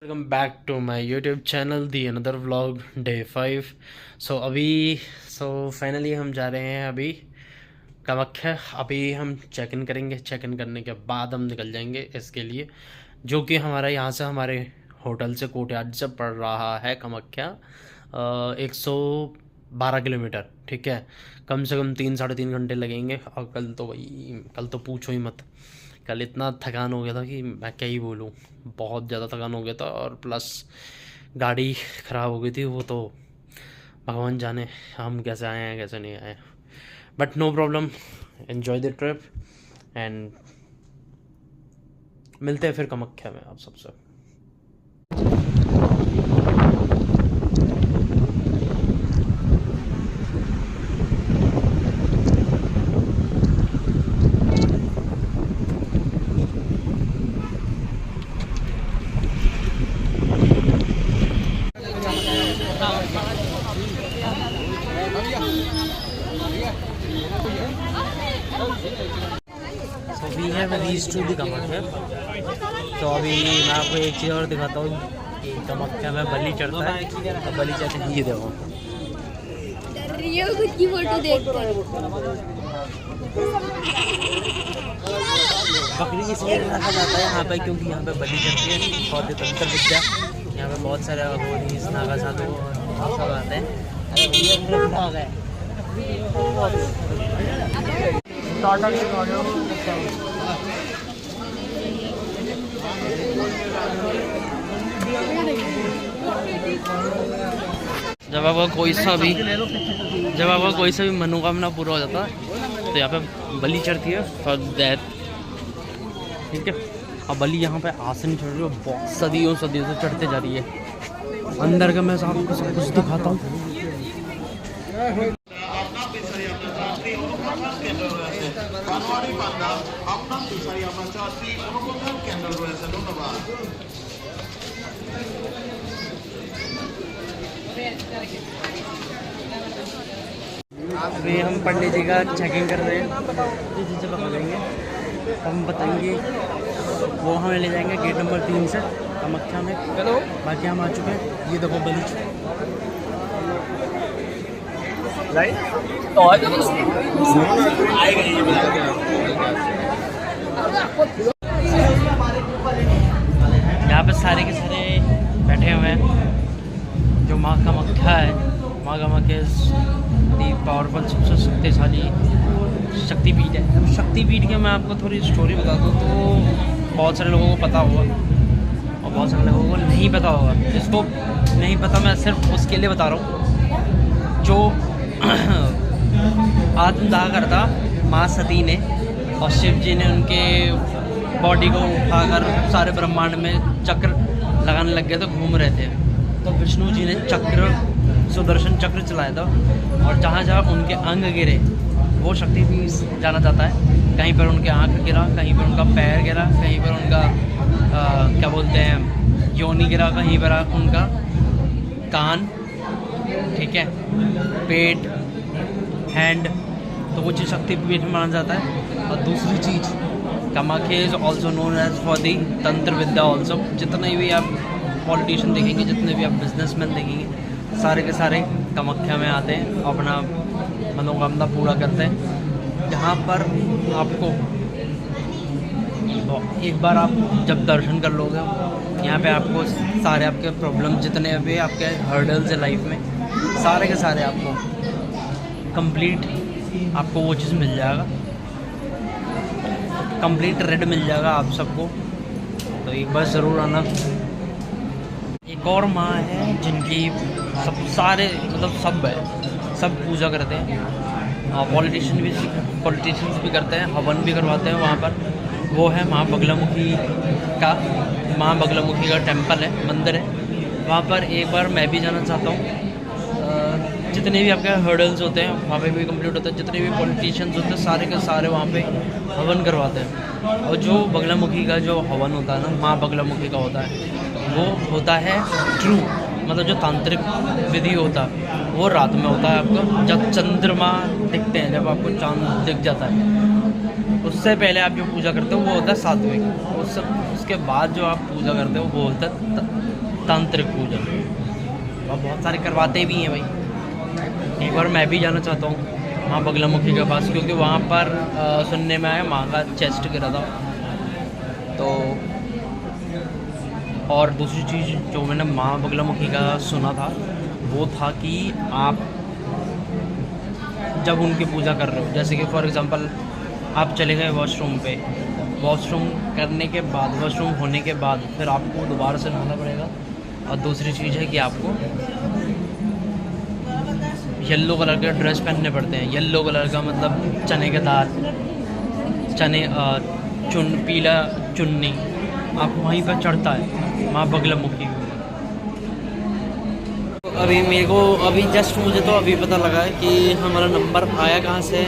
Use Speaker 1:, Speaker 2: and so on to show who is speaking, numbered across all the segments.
Speaker 1: Welcome back to my YouTube channel दी another vlog day 5। So finally हम जा रहे हैं अभी कामाख्या। अभी हम चेक इन करेंगे। चेक इन करने के बाद हम निकल जाएंगे इसके लिए, जो कि हमारा यहाँ से हमारे होटल से कोटयार्ड से पड़ रहा है कामाख्या 112 किलोमीटर। ठीक है, कम से कम 3 साढ़े 3 घंटे लगेंगे। और कल तो पूछो ही मत। कल इतना थकान हो गया था कि मैं क्या ही बोलूँ। बहुत ज़्यादा थकान हो गया था, और प्लस गाड़ी ख़राब हो गई थी। वो तो भगवान जाने हम कैसे आए हैं कैसे नहीं आए, but no problem. Enjoy the trip and मिलते हैं फिर कामाख्या में आप सबसे। So we have reached to the Kamakhya. तो अभी मैं आपको एक चीज़ और दिखाता हूँ कि कामाख्या में बलि चढ़ता है। तो बलि चढ़ते हैं, ये देखो
Speaker 2: रियल खुद की फोटो देखते हैं।
Speaker 1: बकरी इसलिए रखा जाता है यहाँ पे क्योंकि यहाँ पे बलि चढ़ती है। बहुत ही तंत्र विद्या, यहाँ पे बहुत सारे अघोरी नागा साधु और सब आते हैं। जब आपका कोई सा भी मनोकामना पूरा हो जाता है तो यहाँ पे बलि चढ़ती है फॉर दैट। ठीक है, अब बलि यहाँ पे आसन चढ़ रही है, बहुत सदियों से चढ़ते जा रही है। अंदर का मैं आपको सब कुछ दिखाता हूँ। अभी हम पंडित जी का चेकिंग कर रहे हैं। जिस जगह पकड़ेंगे हम बताएंगे, वो हमें ले जाएंगे गेट नंबर 3 से कामाख्या में। बाकी हम आ चुके हैं। ये देखो बलि यहाँ पे सारे के सारे बैठे हुए हैं। जो माँ कामाख्या है, माँ कामाख्या दी पावरफुल सबसे शक्तिशाली शक्तिपीठ है। अब शक्तिपीठ के मैं आपको थोड़ी स्टोरी बता दूँ तो बहुत सारे लोगों को पता होगा और बहुत सारे लोगों को नहीं पता होगा। जिसको नहीं पता मैं सिर्फ उसके लिए बता रहा हूँ। जो आत्मदाह करता माँ सती ने, और शिव जी ने उनके बॉडी को उठाकर सारे ब्रह्मांड में चक्र लगाने लग गए तो घूम रहे थे। तो विष्णु जी ने चक्र, सुदर्शन चक्र चलाया था, और जहाँ जहाँ उनके अंग गिरे वो शक्ति भी जाना जाता है। कहीं पर उनके आँख गिरा, कहीं पर उनका पैर गिरा, कहीं पर उनका क्या बोलते हैं योनि गिरा, कहीं पर उनका कान, ठीक है, पेट, हैंड। तो वो चीज़ शक्तिपीठ में माना जाता है। और दूसरी चीज़, Kamakhya is also known as for the tantra vidya also. जितने भी आप पॉलिटिशियन देखेंगे, जितने भी आप बिजनेसमैन देखेंगे, सारे के सारे कामाख्या में आते हैं, अपना मनोकामना पूरा करते हैं। यहाँ पर आपको एक बार आप जब दर्शन कर लोगे, यहाँ पे आपको सारे आपके प्रॉब्लम जितने भी आपके हर्डल्स है लाइफ में, सारे के सारे आपको कंप्लीट आपको वो चीज़ मिल जाएगा। कंप्लीट रेड मिल जाएगा आप सबको। तो एक बार ज़रूर आना। एक और माँ है जिनकी सब सारे मतलब सब पूजा करते हैं। पॉलिटिशियंस भी करते हैं, हवन भी करवाते हैं वहाँ पर। वो है माँ बगलामुखी का टेम्पल है, मंदिर है। वहाँ पर एक बार मैं भी जाना चाहता हूँ। जितने भी आपके हर्डल्स होते हैं वहाँ पे भी कंप्लीट होता है। जितने भी पॉलिटिशियंस होते हैं सारे के सारे वहाँ पे हवन करवाते हैं। और जो बगलामुखी का जो हवन होता है ना, माँ बगलामुखी का होता है, वो होता है ट्रू, मतलब जो तांत्रिक विधि होता है वो रात में होता है आपका, जब चंद्रमा दिखते हैं, जब आपको चांद दिख जाता है। उससे पहले आप जो पूजा करते हो वो होता है सात्विक। उसके बाद जो आप पूजा करते हो वो होता है तांत्रिक पूजन, और बहुत सारे करवाते भी हैं भाई। एक बार मैं भी जाना चाहता हूँ माँ बगलामुखी के पास, क्योंकि वहाँ पर सुनने में आया माँ का चेस्ट गिरा था। तो और दूसरी चीज़ जो मैंने माँ बगलामुखी का सुना था वो था कि आप जब उनकी पूजा कर रहे हो, जैसे कि फॉर एग्ज़ाम्पल आप चले गए वॉशरूम पे, वॉशरूम करने के बाद, वॉशरूम होने के बाद फिर आपको दोबारा से नहाना पड़ेगा। और दूसरी चीज़ है कि आपको येलो कलर के ड्रेस पहनने पड़ते हैं। येलो कलर का मतलब चने के दाल, पीला चुन्नी आप वहीं पर चढ़ता है माँ बगलामुखी। अभी मेरे को जस्ट मुझे तो अभी पता लगा है कि हमारा नंबर आया कहाँ से।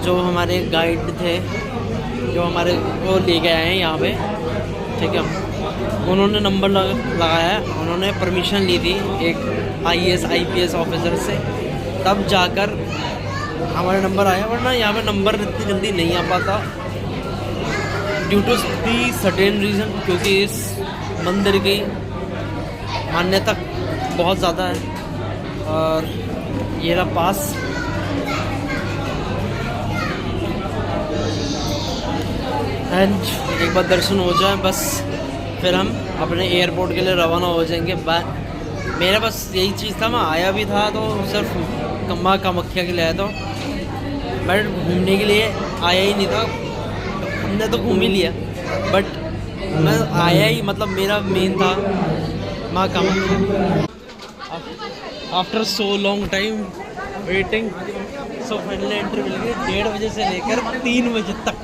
Speaker 1: जो हमारे गाइड थे, जो हमारे को ले गए आए हैं यहाँ पे, ठीक है, उन्होंने नंबर लगाया है। उन्होंने परमिशन ली थी एक IAS IPS ऑफिसर से, तब जाकर हमारा नंबर आया, वरना यहाँ पे नंबर इतनी जल्दी नहीं आ पाता ड्यू टू दी सर्टेन रीज़न, क्योंकि इस मंदिर की मान्यता बहुत ज़्यादा है। और ये रहा पास। एंड एक बार दर्शन हो जाए बस, फिर हम अपने एयरपोर्ट के लिए रवाना हो जाएंगे। मेरा बस यही चीज़ था, मैं आया भी था तो सिर्फ माँ कामाख्या के लिए आया था, बट घूमने के लिए आया ही नहीं था। हमने तो घूम ही लिया, बट मैं आया ही, मतलब मेरा मेन था माँ Kamakhya. After so long time waiting, so finally entry मिल गई। 1:30 बजे से लेकर 3 बजे तक,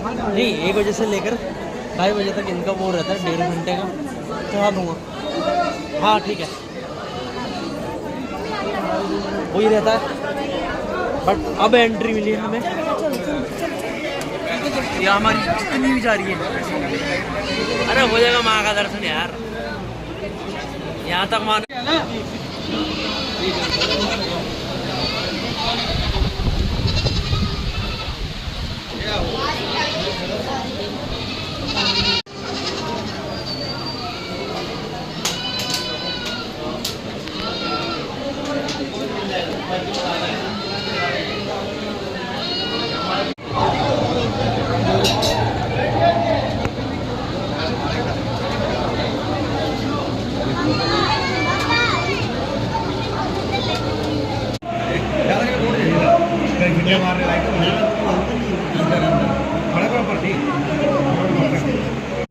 Speaker 1: नहीं 1 बजे से लेकर 2:30 बजे तक इनका वो रहता है, 1.5 घंटे का। चढ़ा दूँगा, हाँ ठीक है, वही रहता है। बट अब एंट्री मिली है हमें, या हमारी कितनी भी जा रही है। अरे हो जाएगा माँ का दर्शन यार, यहाँ तक मान।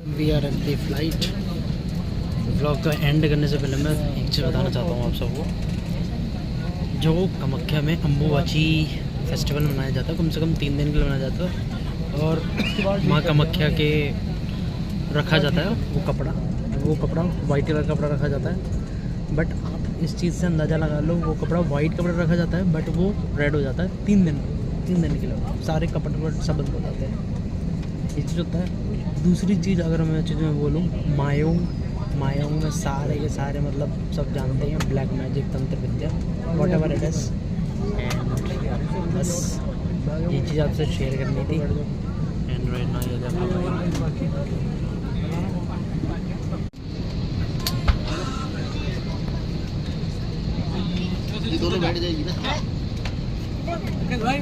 Speaker 1: We are at the flight. Vlog को एंड करने से पहले मैं एक चीज़ बताना चाहता हूँ आप सबको। जो कामाख्या में अम्बुबाची फेस्टिवल मनाया जाता है, कम से कम 3 दिन के लिए मनाया जाता है, और माँ कामाख्या के रखा जाता है वो कपड़ा वाइट कलर का कपड़ा रखा जाता है। बट आप इस चीज़ से अंदाज़ा लगा लो, वो कपड़ा वाइट कपड़ा रखा जाता है, बट वो रेड हो जाता है 3 दिन के लिए। सारे कपड़े सब बंद हो जाते हैं, ये चीज़ होता है। दूसरी चीज़ अगर मैं चीज़ में बोलूँ, मायोंग में सारे के सारे मतलब सब जानते हैं, black magic, tantra vidya, whatever it is. And बस ये चीज़ आपसे शेयर करनी थी। एंड राइट नाउ ये दोनों बैठ जाएगी ना भाई।